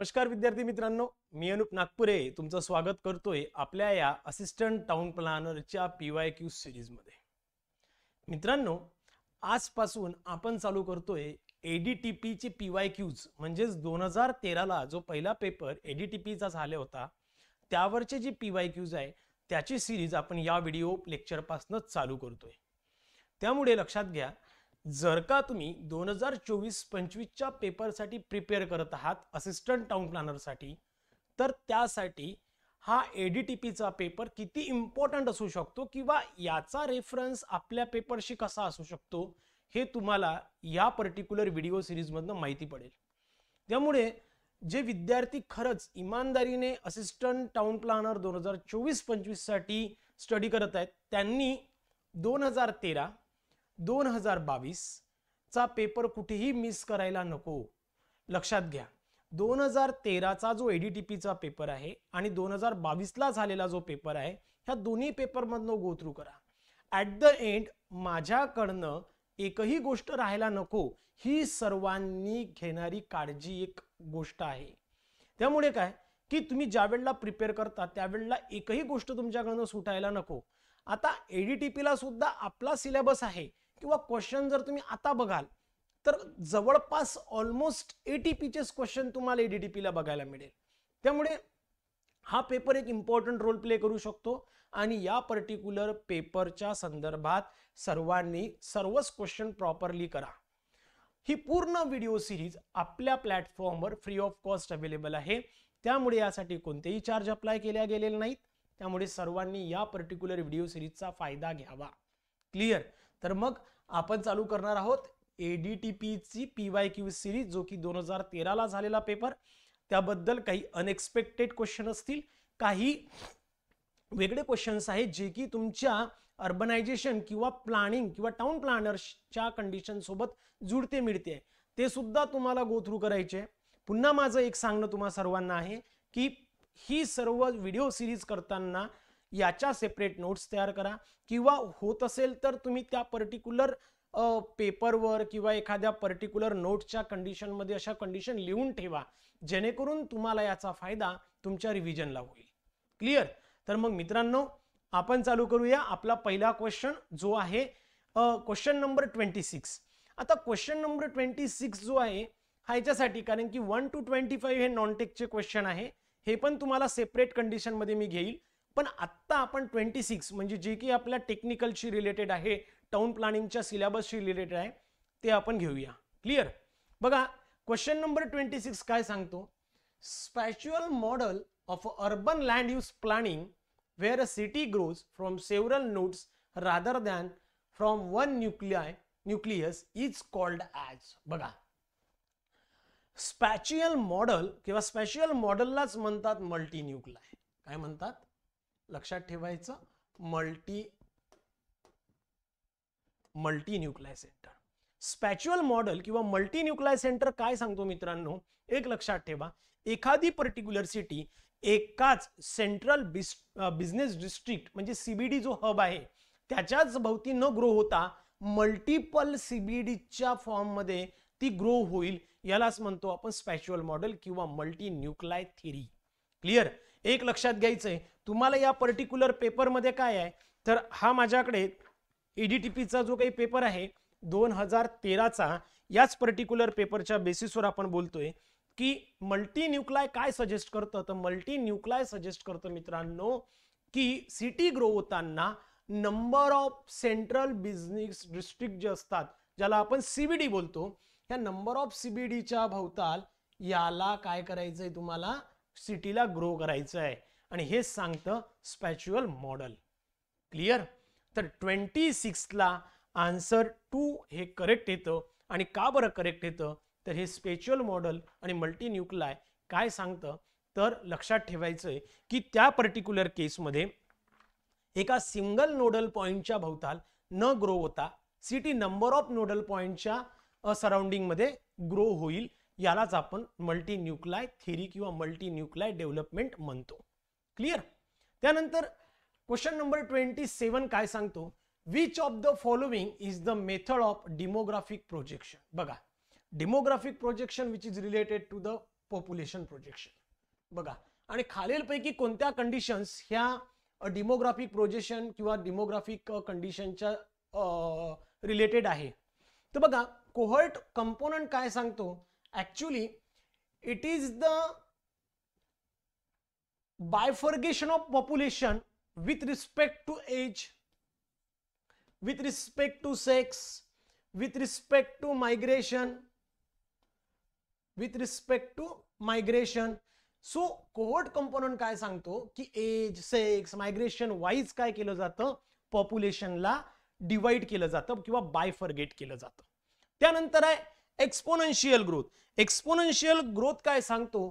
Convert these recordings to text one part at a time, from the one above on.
नमस्कार विद्यार्थी मित्रांनो, मी अनुप नागपुरे तुमचं स्वागत करतोय आपल्या या असिस्टंट टाउन प्लॅनरच्या PYQ सिरीज मध्ये। मित्रांनो, आजपासून आपण चालू करतोय ADTP चे PYQs म्हणजे 2013 ला जो पहिला पेपर ADTP चा झाला होता त्यावरचे जे PYQs आहे त्याची सिरीज आपण या व्हिडिओ लेक्चर पासूनच चालू करतोय। त्यामुळे लक्षात घ्या, जर का तुम्ही 2024-25 च्या पेपर साठी प्रिपेअर करत आहात असिस्टंट टाउन प्लॅनर साठी, तर त्यासाठी हा ADTP चा पेपर किती इम्पॉर्टंट असू शकतो किंवा याचा रेफरन्स आपल्या पेपरशी कसा असू शकतो हे तुम्हाला या पर्टिक्युलर व्हिडिओ सिरीज मधनं माहिती पडेल। त्यामुळे जे विद्यार्थी खरंच इमानदारीने असिस्टंट टाउन प्लॅनर 2024-25 साठी स्टडी करत आहेत त्यांनी 2013 2022 चा पेपर कुठेही मिस करायला नको। लक्षात घ्या, 2013 चा जो ADTP चा पेपर आहे आणि 2022 ला झालेला जो पेपर आहे ह्या दोन्ही पेपर मधनं गो थ्रू करा। ॲट द एंड माझ्याकडनं एकही गोष्ट राहायला नको ही सर्वांनी घेणारी काळजी एक गोष्ट आहे। त्यामुळे काय की तुम्ही ज्या वेळेला प्रिपेअर करता त्यावेळेला एकही गोष्ट तुमच्याकडनं सुटायला नको। आता ADTP ला सुद्धा आपला सिलेबस आहे किंवा क्वेश्चन जर तुम्ही आता बघाल तर जवळपास ऑलमोस्ट ATP चेच क्वेश्चन तुम्हाला ADTP ला बघायला मिळेल। त्यामुळे हा पेपर एक इम्पॉर्टंट रोल प्ले करू शकतो आणि या पर्टिक्युलर पेपरच्या संदर्भात सर्वांनी सर्वच क्वेश्चन प्रॉपरली करा। ही पूर्ण व्हिडिओ सिरीज आपल्या प्लॅटफॉर्मवर फ्री ऑफ कॉस्ट अवेलेबल आहे, त्यामुळे यासाठी कोणतेही चार्ज अप्लाय केले गेलेले नाहीत। त्यामुळे सर्वांनी या पर्टिक्युलर व्हिडिओ सिरीजचा फायदा घ्यावा। क्लियर? तर मग आपण चालू करणार आहोत ADTP ची PYQ सिरीज, जो की 2013 ला झालेला पेपर। त्याबद्दल काही अनएक्सपेक्टेड क्वेश्चन असतील, काही वेगळे क्वेश्चन्स आहेत जे की तुमच्या अर्बनायझेशन किंवा प्लॅनिंग किंवा टाउन प्लॅनरच्या कंडिशन सोबत जुळते मिळते, ते सुद्धा तुम्हाला गो थ्रू करायचे। पुन्हा माझं एक सांगणं तुम्हा सर्वांना आहे की ही सर्व व्हिडिओ सिरीज करताना याच्या सेपरेट नोट्स तयार करा किंवा होत असेल तर तुम्ही त्या पर्टिक्युलर पेपरवर किंवा एखाद्या पर्टिक्युलर नोटच्या कंडिशन मध्ये अशा कंडिशन लिहून ठेवा, जेणेकरून तुम्हाला याचा फायदा तुमच्या रिव्हिजनला होईल। क्लियर? तर मग मित्रांनो, आपण चालू करूया आपला पहिला क्वेश्चन, जो आहे क्वेश्चन नंबर 26। आता क्वेश्चन नंबर 26 जो आहे हा याच्यासाठी, कारण की 1 to 25 हे नॉन टेकचे क्वेश्चन आहे, हे पण तुम्हाला सेपरेट कंडिशन मध्ये मी घेईल। पण आता आपण 26 म्हणजे जे की आपल्या टेक्निकलशी रिलेटेड आहे, टाउन प्लॅनिंगच्या सिलेबसशी रिलेटेड आहे, ते आपण घेऊया। क्लियर? बघा, क्वेश्चन नंबर 26 काय सांगतो, spatial model of urban land use planning where a city grows from several nodes rather than from one nucleus is called as. बघा, स्पॅच्युअल मॉडेल किंवा स्पॅच्युअल मॉडेललाच म्हणतात मल्टी न्यूक्लिय। काय म्हणतात? लक्षात ठेवायचं, मल्टी न्यूक्लिय सेंटर। स्पॅच्युअल मॉडेल किंवा मल्टी न्यूक्लिय सेंटर काय सांगतो मित्रांनो, एक लक्षात ठेवा, एखादी पर्टिक्युलर सिटी एकाच सेंट्रल बिझनेस डिस्ट्रिक्ट म्हणजे CBD जो हब आहे त्याच्याच भोवती न ग्रो होता मल्टिपल CBDच्या फॉर्म मध्ये ती ग्रो होईल, यालाच म्हणतो आपण स्पॅच्युअल मॉडेल किंवा मल्टी न्यूक्लिय थिअरी। क्लियर? एक लक्षात घ्यायचंय तुम्हाला या पर्टिक्युलर पेपर मध्ये काय आहे, तर हा माझ्याकडे ADTP चा जो काही पेपर आहे 2013 चा, याच पर्टिक्युलर पेपरच्या बेसिसवर आपण बोलतोय की मल्टी न्यूक्लिय काय सजेस्ट करतं, तर मल्टी न्यूक्लिय सजेस्ट करतं मित्रांनो की सिटी ग्रो होताना number of central business district जे असतात, ज्याला आपण CBD बोलतो, या नंबर ऑफ CBDच्या भोवताल याला काय करायचंय, तुम्हाला सिटीला ग्रो करायचं आहे, आणि हे सांगतं स्पॅच्युअल मॉडेल। क्लियर? तर 26 ला आन्सर 2 हे करेक्ट येतं। आणि का बरं करेक्ट येतं, तर हे स्पॅच्युअल मॉडेल आणि मल्टी न्यूक्लिय काय सांगतं, तर लक्षात ठेवायचंय की त्या पर्टिक्युलर केसमध्ये एका सिंगल नोडल पॉइंटच्या भोवताल न ग्रो होता सिटी नंबर ऑफ नोडल पॉइंटच्या सराउंडिंग मध्ये ग्रो होईल, यालाच आपण मल्टी न्यूक्लिय थिअरी किंवा मल्टी न्यूक्लिय डेव्हलपमेंट म्हणतो। क्लियर? त्यानंतर क्वेश्चन नंबर 27 काय सांगतो, which of the following is the method of demographic projection. बघा, demographic projection which is related to the population projection. बघा, आणि खालीलपैकी कोणत्या कंडिशन्स ह्या डिमोग्राफिक प्रोजेक्शन किंवा डिमोग्राफिक कंडिशनच्या रिलेटेड आहे. तर बघा, कोहर्ट कंपोनंट काय सांगतो, actually it is the bifurcation of population with respect to age, with respect to sex, with respect to migration, with respect to migration. So cohort component काय सांगतो की एज, सेक्स, मायग्रेशन वाईज काय केलं जातं, पॉप्युलेशनला divide केलं जातं किंवा बायफर्गेट केलं जातं. त्यानंतर आहे एक्सपोनेन्शियल ग्रोथ. एक्सपोनेन्शियल ग्रोथ काय सांगतो,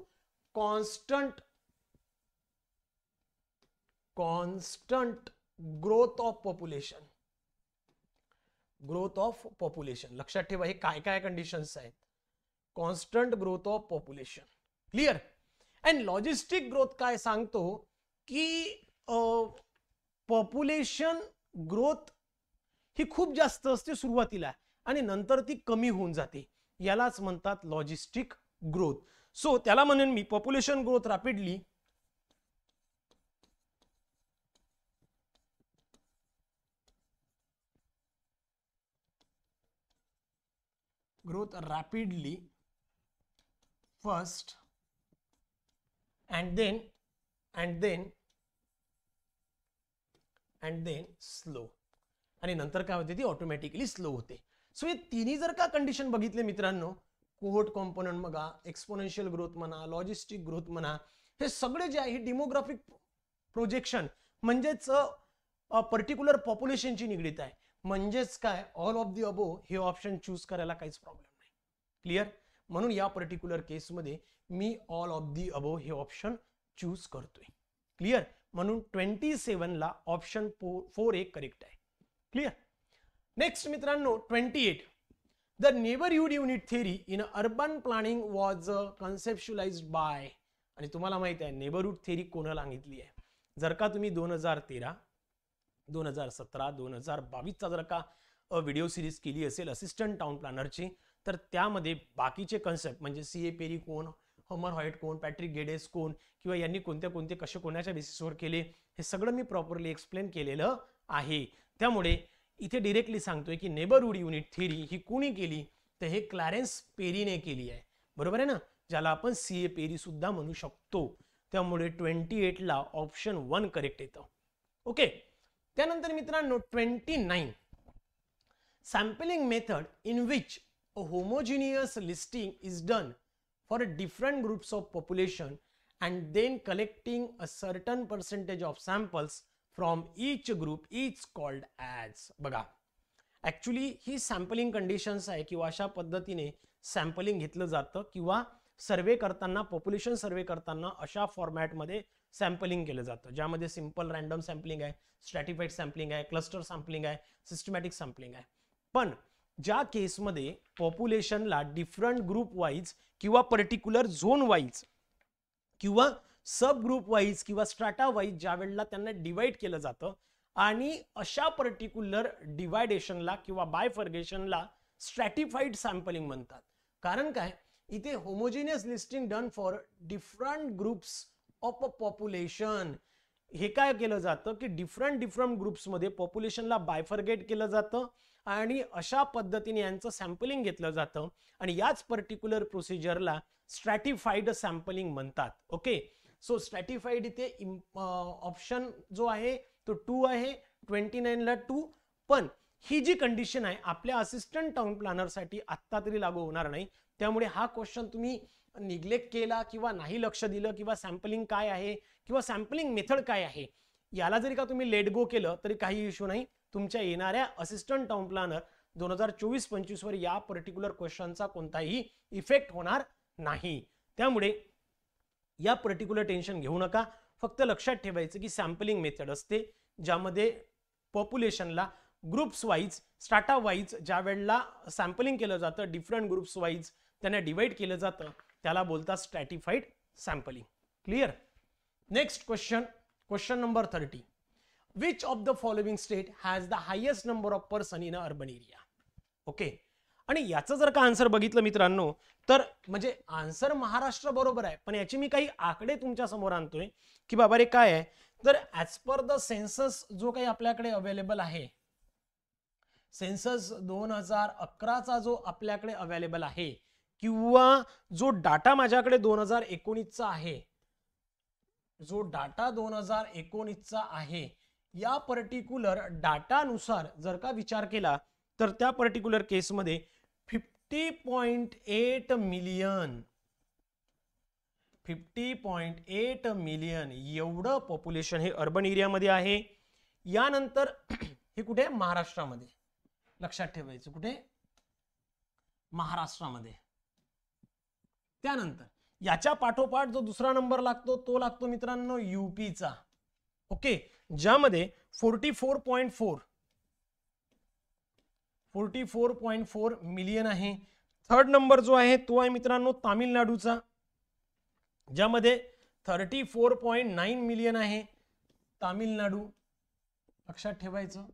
constant growth of population. Growth of population लक्षात ठेवा, हे काय काय कंडिशन्स आहेत. Constant growth of population, clear. And logistic growth काय सांगतो की पॉप्युलेशन ग्रोथ ही खूप जास्त असते सुरुवातीला आणि नंतर ती कमी होऊन जाते, यालाच म्हणतात लॉजिस्टिक ग्रोथ. सो त्याला म्हणेन मी population growth rapidly, growth rapidly first and then slow, आणि नंतर काय होते, ती ऑटोमॅटिकली स्लो होते. सो हे तिन्ही जर का कंडिशन बघितले मित्रांनो, कोहोर्ट कॉम्पोनंट बघा, एक्सपोनेन्शियल ग्रोथ म्हणा, लॉजिस्टिक ग्रोथ म्हणा, हे सगळे जे आहे डिमोग्राफिक प्रोजेक्शन म्हणजेच पर्टिक्युलर पॉप्युलेशनची निगडीत आहे. म्हणजेच काय, ऑल ऑफ दी अबो हे ऑप्शन चूज करायला काहीच प्रॉब्लेम नाही. क्लिअर. म्हणून या पर्टिक्युलर केसमध्ये मी ऑल ऑफ दी अबो हे ऑप्शन चूज करतोय. क्लिअर. म्हणून 27 ला ऑप्शन 4 एक करेक्ट आहे. क्लिअर. नेक्स्ट मित्रांनो 28, the neighbourhood unit theory in urban planning was conceptualised by. आणि तुम्हाला माहित आहे नेबरहूड थेअरी कोणाला सांगितली आहे. जर का तुम्ही 2013, 2017, 2022 जर का व्हिडिओ सिरीज केली असेल असिस्टंट टाउन प्लॅनरची, तर त्यामध्ये बाकीचे कन्सेप्ट म्हणजे सीए पेरी कोण, हॉमर व्हाईट कोण, पॅट्रिक गेडेस कोण, किंवा यांनी कोणते कसे कोणाच्या बेसिसवर केले, हे सगळं मी प्रॉपरली एक्सप्लेन केलेलं आहे. त्यामुळे इथे डायरेक्टली सांगतोय की नेबरहूड युनिट थेअरी ही कोणी केली, तर हे क्लॅरेन्स पेरीने केली आहे. बरोबर आहे ना, ज्याला आपण सीए पेरी सुद्धा म्हणू शकतो. त्यामुळे 28 ला ऑप्शन 1 करेक्ट येतं. ओके. त्यानंतर मित्रांनो 29, sampling method in which a homogeneous listing is done for different groups of population and then collecting a certain percentage of samples from each group is called as. बघा, actually ही sampling conditions आहे किंवा अशा पद्धतीने sampling घेतलं जातं किंवा सर्वे करताना, पॉप्युलेशन सर्वे करताना अशा फॉर्मॅटमध्ये सॅम्पलिंग केलं जातं, ज्यामध्ये सिंपल रॅन्डम सॅम्पलिंग आहे, स्ट्रॅटिफाईड सॅम्पलिंग आहे, क्लस्टर सॅम्पलिंग आहे, सिस्टमॅटिक सॅम्पलिंग आहे. पण ज्या केसमध्ये पॉप्युलेशनला डिफरंट ग्रुप वाईज किंवा पर्टिक्युलर झोन वाईज किंवा सब ग्रुप वाईज किंवा स्ट्रॅटा वाईज ज्या वेळेला त्यांना डिवाइड केलं जातं आणि अशा पर्टिक्युलर डिवायडेशनला किंवा बायफर्गेशनला स्ट्रॅटिफाईड सॅम्पलिंग म्हणतात. कारण काय, इथे homogeneous listing done for different groups of a population. हे काय केलं जातं की डिफरंट ग्रुप्समध्ये पॉप्युलेशनला बायफर्गेट केलं जातं आणि अशा पद्धतीने यांचं सॅम्पलिंग घेतलं जातं आणि याच पर्टिक्युलर प्रोसिजरला स्ट्रॅटिफाईड सॅम्पलिंग म्हणतात. ओके. सो स्ट्रॅटिफाईड इथे ऑप्शन जो आहे तो 2 आहे, 29 ला 2. पण ही जी कंडिशन आहे आपल्या असिस्टंट टाउन प्लॅनरसाठी आत्ता तरी लागू होणार नाही. त्यामुळे हा क्वेश्चन तुम्ही निग्लेक्ट केला किंवा नाही लक्ष दिलं किंवा सॅम्पलिंग काय आहे किंवा सॅम्पलिंग मेथड काय आहे याला जरी का तुम्ही लेट गो केलं तरी काही इश्यू नाही. तुमच्या येणाऱ्या असिस्टंट टाउन प्लॅनर 2024-25 वर या पर्टिक्युलर क्वेश्चनचा कोणताही इफेक्ट होणार नाही. त्यामुळे या पर्टिक्युलर टेन्शन घेऊ नका. फक्त लक्षात ठेवायचं की सॅम्पलिंग मेथड असते ज्यामध्ये पॉप्युलेशनला ग्रुप्स वाईज, स्ट्रॅटा वाईज ज्या वेळेला सॅम्पलिंग केलं जातं, डिफरंट ग्रुप्स वाईज त्यांना डिवाइड केलं जातं, त्याला बोलतात स्ट्रॅटिफाईड sampling. Clear. Next question number 30, which of the following state has the highest number of person in a urban area. Okay. आणि याचं जर का आन्सर बघितलं मित्रांनो, तर म्हणजे आन्सर महाराष्ट्र बरोबर आहे, पण याची मी काही आकडे तुमच्या समोर आणतोय की बाबा रे काय आहे. तर ऍज पर द सेन्सस जो काही आपल्याकडे अवेलेबल आहे, सेन्सस 2011चा जो आपल्याकडे अवेलेबल आहे, किंवा जो डाटा माझ्याकडे 2019चा आहे, जो डाटा 2019चा आहे, या पर्टिक्युलर डाटानुसार जर का विचार केला तर त्या पर्टिक्युलर केसमध्ये 50.8 मिलियन 50.8 मिलियन एवढं पॉप्युलेशन हे अर्बन एरियामध्ये आहे. यानंतर हे कुठे? महाराष्ट्रामध्ये. लक्षात ठेवायचं, कुठे? महाराष्ट्रामध्ये. त्यानंतर याच्या पाठोपाठ जो दुसरा नंबर लागतो तो लागतो मित्रांनो यूपीचा. ओके, ज्यामध्ये 44.4 मिलियन आहे. थर्ड नंबर जो आहे तो आहे मित्रांनो तामिळनाडूचा, ज्यामध्ये 34.9 मिलियन आहे तामिळनाडू. लक्षात ठेवायचं.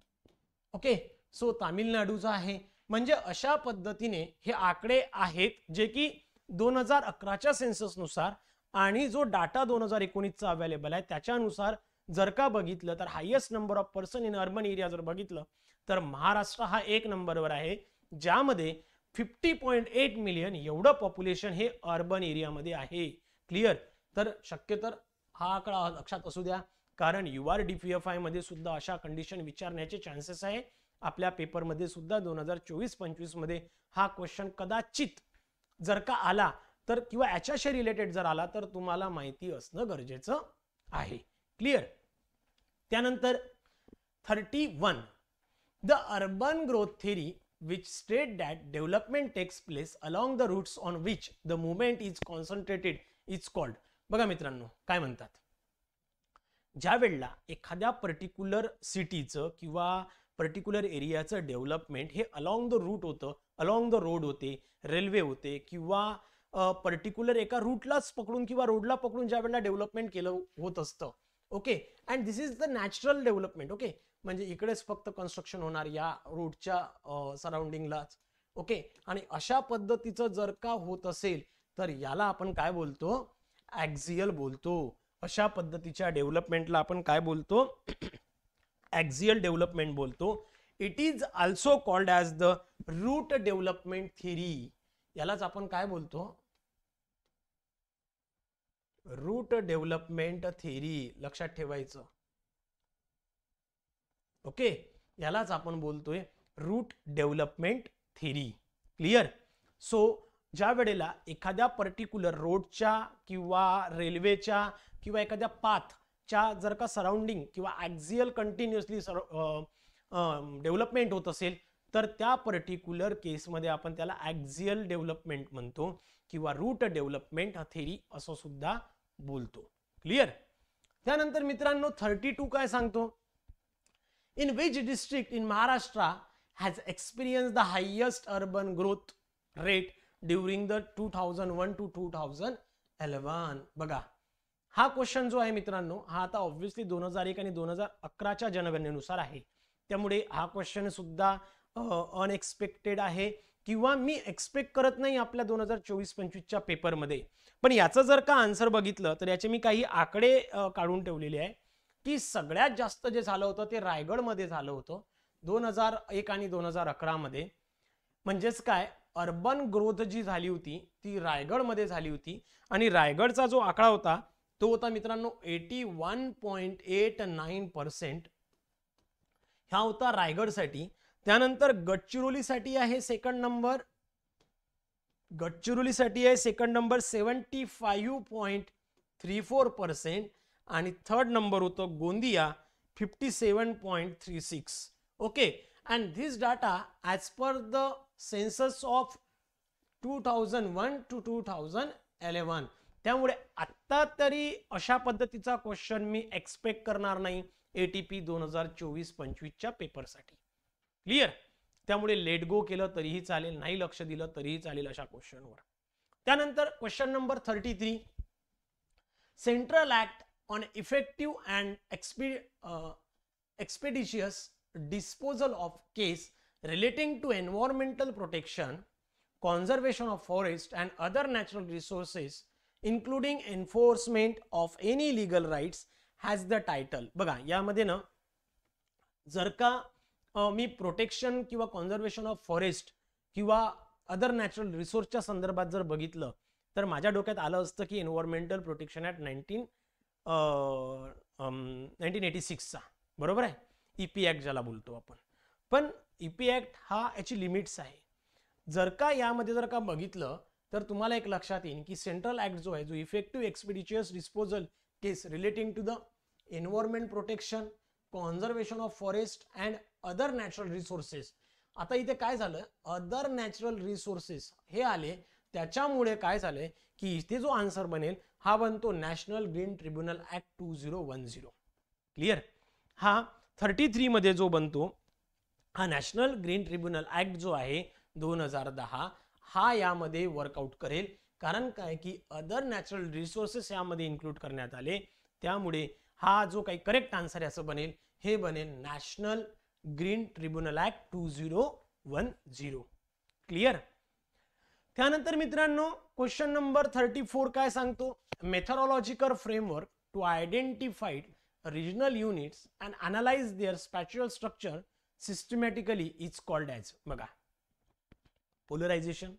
ओके, सो तामिळनाडूचा आहे. म्हणजे अशा पद्धतीने हे आकडे आहेत जे की 2011च्या सेन्ससनुसार आणि जो डाटा 2019चा अवेलेबल आहे त्याच्यानुसार जर का बघितलं तर highest number of person in urban area जर बघितलं तर महाराष्ट्र हा 1 नंबरवर आहे, ज्यामध्ये 50.8 मिलियन एवढं पॉप्युलेशन हे अर्बन एरियामध्ये आहे. क्लिअर? तर शक्यतर हा आकडा लक्षात असू द्या, कारण URDPFI मध्ये सुद्धा अशा कंडिशन विचारण्याचे चान्सेस आहे. आपल्या पेपरमध्ये सुद्धा 2024-25 मध्ये हा क्वेश्चन कदाचित जर का आला तर किंवा याच्याशी रिलेटेड जर आला तर तुम्हाला माहिती असणं गरजेचं आहे. क्लिअर? त्यानंतर 31, the urban growth theory which state that development takes place along the routes on which the movement is concentrated is called. बघा मित्रांनो काय म्हणतात, ज्या वेळेला एखाद्या पर्टिक्युलर सिटीचं किंवा पर्टिक्युलर एरियाचं डेव्हलपमेंट हे अलॉंग द रूट होतं, अलॉंग द रोड होते, रेल्वे होते, किंवा पर्टिक्युलर एका रूटलाच पकडून किंवा रोडला पकडून ज्या वेळेला डेव्हलपमेंट केलं होत असतं. Okay, and this is the natural development. Okay, म्हणजे इकडेच फक्त कन्स्ट्रक्शन होणार या रोडच्या सराउंडिंगलाच. ओके, आणि अशा पद्धतीचं जर का होत असेल तर याला आपण काय बोलतो? ॲक्झियल बोलतो. अशा पद्धतीच्या डेव्हलपमेंटला आपण काय बोलतो? ॲक्झियल डेव्हलपमेंट बोलतो. It is also called as the root development theory. यालाच आपण काय बोलतो? Root development theory. लक्षात ठेवायचं. ओके, यालाच आपण बोलतोय root development theory. Clear? So ज्या वेळेला एखाद्या पर्टिक्युलर रोडच्या किंवा रेल्वेच्या किंवा एखाद्या पाथच्या जर का सराउंडिंग किंवा ॲक्झियल कंटिन्युअसली डेव्हलपमेंट होत असेल तर त्या पर्टिक्युलर केसमध्ये आपण त्याला ॲक्झियल डेव्हलपमेंट म्हणतो किंवा रूट डेव्हलपमेंट थिअरी असं सुद्धा बोलतो. क्लिअर? त्यानंतर मित्रांनो 32 काय सांगतो? In which district in Maharashtra has experienced the highest urban growth rate during the 2001 to 2011? बघा, हा क्वेश्चन जो आहे मित्रांनो हा आता ऑब्व्हियसली 2001 आणि 2011च्या जनगणनेनुसार आहे, त्यामुळे हा क्वेश्चन सुद्धा अनएक्सपेक्टेड आहे किंवा मी एक्सपेक्ट करत नाही आपल्या 2024-25च्या पेपरमध्ये. पण याचं जर का आन्सर बघितलं तर याचे मी काही आकडे काढून ठेवलेले आहे की सगळ्यात जास्त जे झालं होतं ते रायगडमध्ये झालं होतं 2001 आणि 2011 मध्ये. म्हणजेच काय, अर्बन ग्रोथ जी झाली होती ती रायगडमध्ये झाली होती आणि रायगडचा जो आकडा होता तो होता मित्रांनो 81.89%. हा होता रायगडसाठी. त्यानंतर गडचिरोलीसाठी आहे सेकंड नंबर. गडचिरोलीसाठी आहे सेकंड नंबर 75.34% आणि थर्ड नंबर होतो Gondia 57.36. Okay, and this data as per the census of 2001 to 2011. त्यामुळे आत्ता तरी अशा पद्धतीचा क्वेश्चन मी एक्सपेक्ट करणार नाही ATP 2024-25च्या पेपरसाठी. क्लिअर? त्यामुळे लेट गो केलं तरीही चालेल, नाही लक्ष दिलं तरीही चालेल अशा क्वेश्चनवर. त्यानंतर question number 33, central act on effective and expeditious disposal of case relating to environmental protection, conservation of forest and other natural resources including enforcement of any legal rights has the title. बघा यामध्ये ना जर का मी protection किंवा conservation of forest किंवा other natural रिसोर्सच्या संदर्भात जर बघितलं तर माझ्या डोक्यात आलं असतं की एन्व्हायरमेंटल प्रोटेक्शन ऍक्ट 1986चा, बरोबर आहे, ईपी ऍक्ट ज्याला बोलतो आपण. पण ईपी ऍक्ट हा याची लिमिट्स आहे. जर का यामध्ये जर का बघितलं तर तुम्हाला एक लक्षात येईल की सेंट्रल ऍक्ट जो आहे, जो effective expeditious disposal case relating to the environment protection, conservation of forest and other natural resources. आता इथे काय झालं, अदर नॅचरल रिसोर्सेस हे आले, त्याच्यामुळे काय झालंय की इथे जो आन्सर बनेल हा बनतो national green tribunal act 2010. Clear. हा 33 मध्ये जो बनतो हा नॅशनल ग्रीन ट्रिब्युनल ऍक्ट जो आहे 2010 हा यामध्ये वर्कआउट करेल. कारण काय की अदर नॅचरल रिसोर्सेस यामध्ये इन्क्लूड करण्यात आले, त्यामुळे हा जो काही करेक्ट आन्सर आहे असं बनेल, हे बनेल national green tribunal act 2010. Clear. त्यानंतर मित्रांनो क्वेश्चन नंबर 34 काय सांगतो, methodological framework to identified regional units and analyse their spatial structure systematically is called as. बघा, polarisation,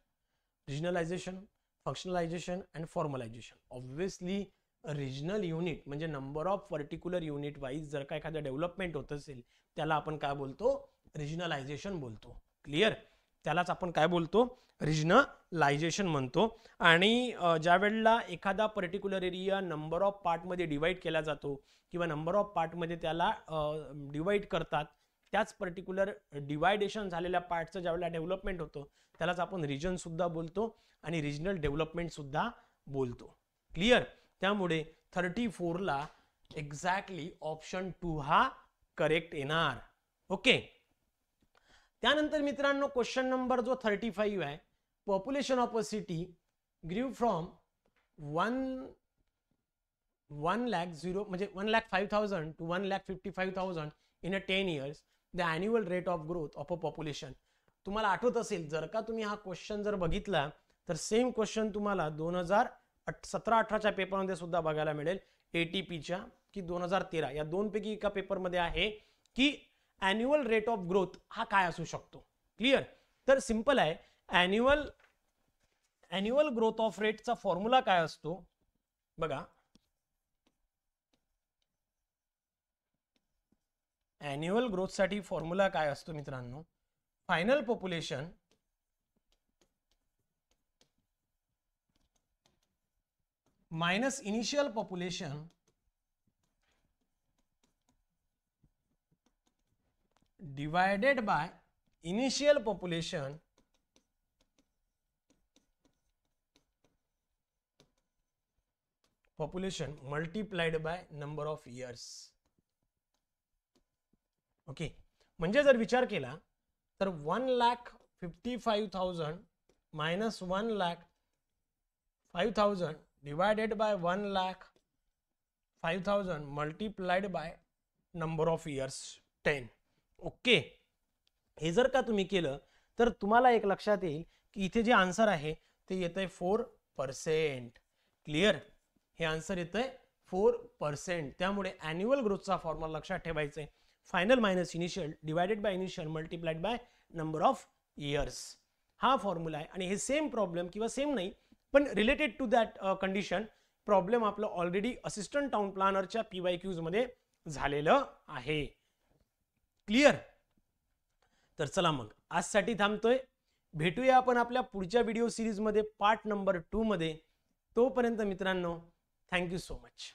regionalisation, functionalisation and formalisation. Obviously regional unit म्हणजे number of particular unit wise जर का एखादं development होत असेल त्याला आपण काय बोलतो, रिजनलायझेशन बोलतो. क्लिअर. त्यालाच आपण काय बोलतो, रिजनलायझेशन म्हणतो. आणि ज्या वेळेला एखादा पर्टिक्युलर एरिया नंबर ऑफ पार्टमध्ये डिवाइड केला जातो किंवा नंबर ऑफ पार्टमध्ये त्याला डिवाइड करतात, त्याच पर्टिक्युलर डिवायडेशन झालेल्या पार्टचं ज्या वेळेला डेव्हलपमेंट होतं त्यालाच आपण रिजन सुद्धा बोलतो आणि रिजनल डेव्हलपमेंट सुद्धा बोलतो. क्लिअर. त्यामुळे 34 ला एक्झॅक्टली ऑप्शन 2 हा करेक्ट येणार. ओके. त्यानंतर मित्रांनो क्वेश्चन नंबर जो 35 आहे, पॉप्युलेशन ऑफ अ सिटी ग्रीव from 1,05,000 to 1,55,000 in a 10 years. The annual rate of growth of a population. तुम्हाला आठवत असेल जर का तुम्ही हा क्वेश्चन जर बघितला तर सेम क्वेश्चन तुम्हाला 2017-18च्या पेपरमध्ये सुद्धा बघायला मिळेल, एटीपीच्या की 2013 या दोनपैकी एका पेपरमध्ये आहे की ॲन्युअल रेट ऑफ ग्रोथ हा काय असू शकतो. क्लिअर. तर सिंपल आहे, ॲन्युअल ग्रोथ ऑफ रेटचा फॉर्म्युला काय असतो बघा. ॲन्युअल ग्रोथ साठी फॉर्म्युला काय असतो मित्रांनो, final population minus initial population divided by initial population multiplied by number of years. Okay. म्हणजे जर विचार केला तर 1,55,000 minus 1,05,000 divided by 1,05,000 multiplied by number of years 10. Okay. हे जर का तुम्ही केलं तर तुम्हाला एक लक्षात येईल की इथे जे आन्सर आहे ते येतंय 4%. क्लिअर. हे आन्सर येतंय 4%. त्यामुळे ॲन्युअल ग्रोथचा फॉर्म्युला लक्षात ठेवायचा आहे, final minus initial divided by initial multiplied by number of years. हा फॉर्म्युला आहे. आणि हे सेम प्रॉब्लेम किंवा सेम नाही पण related to that condition problem आपलं ऑलरेडी असिस्टंट टाउन प्लॅनरच्या PYQs मध्ये झालेलं आहे. क्लिअर. तर चला मग आजसाठी थांबतोय, भेटूया आपण आपल्या पुढच्या व्हिडिओ सिरीज मध्ये पार्ट नंबर 2 मध्ये. तोपर्यंत मित्रांनो थँक्यू सो मच.